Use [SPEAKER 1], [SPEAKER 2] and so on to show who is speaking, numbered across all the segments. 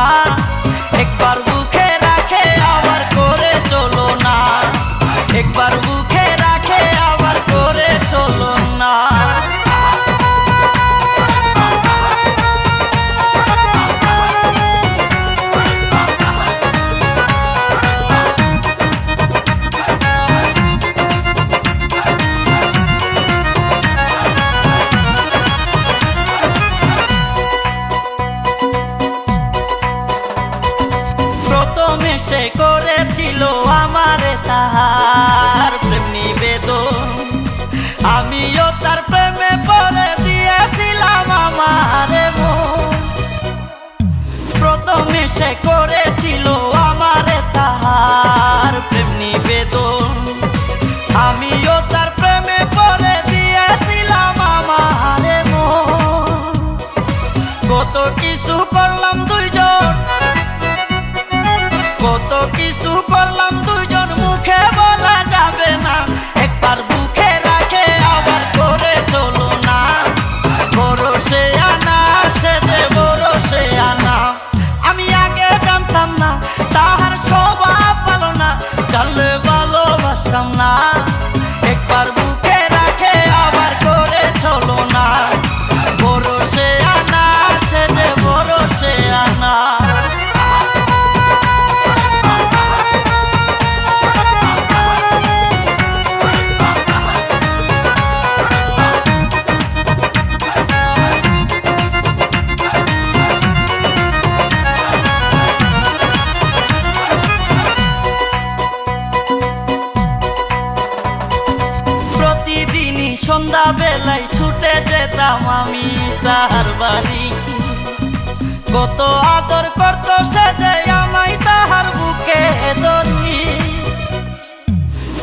[SPEAKER 1] না, একবার বুকে রাখে আবার করে চলো না, একবার বুকে রাখে আবার করে চলো না। প্রথমে সে করেছিল আমারে তাহার প্রেম নিবেদন, আমিও তার প্রেমে পড়ে দিয়েছিলাম আমারে মন। প্রথমে সে করেছিল আমারে তাহার প্রেম নিবেদন, আমিও তার প্রেমে পড়ে দিয়েছিলাম আমারে মন। কত কিছু করলাম দুইজন, কত কিছু করলাম দুইজন, মুখে বলা যাবে না, একবার বুকে রাখে আবার করে চলো না। ভরসে আনা সে যে ভরসে আনা, আমি আগে জানতাম না তাহার স্বভাব ভালো না, জানলে ভালোবাসতাম না। একবার বুকে রাখে আবার করে চলো না, ভরসে আনা সে যে ভরসে আনা। প্রতিদিনই সন্ধ্যা বেলায় ছুটে যেতাম আমি তাহার বাড়ি, কত আদর করত সে যে আমায় তাহার বুকে ধরি।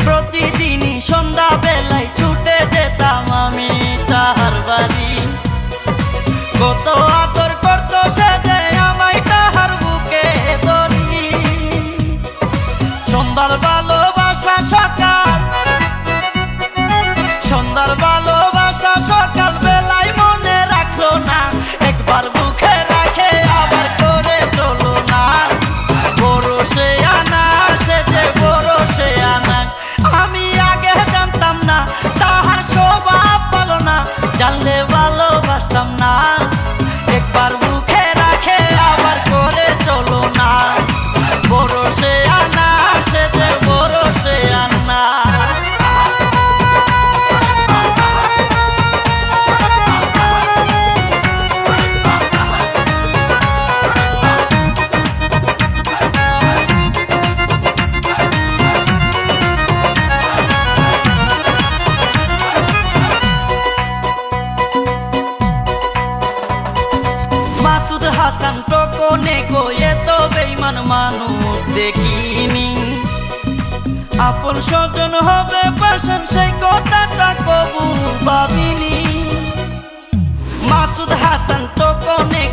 [SPEAKER 1] প্রতিদিনই সন্ধ্যা বেলায় ছুটে যেতাম আমি তাহার বাড়ি, কত আদর করত সে যে আমায় তাহার বুকে ধরি। সন্ধ্যার ভালোবাসা সকাল, সন্ধ্যার ভালোবাসা সকাল বেলায় মনে রাখলো না, একবার বুকে রাখে আবার করে চলো না। ভরসে আনা সে যে ভরসে আনা, আমি আগে জানতাম না তাহার স্বভাব ভালো না, জানলে ভালোবাসতাম না। একবার বুকে রাখে আবার করে চলো না, ভরসে আনা সে যে ভরসে আনা। মাসুদ হাসান টকনে কয়ে তো বেঈমান মানুষ দেখিনি, আপন স্বজন হবে পাশান সেই কথাটা কবু ভাবিনি। মাসুদ হাসান টকনে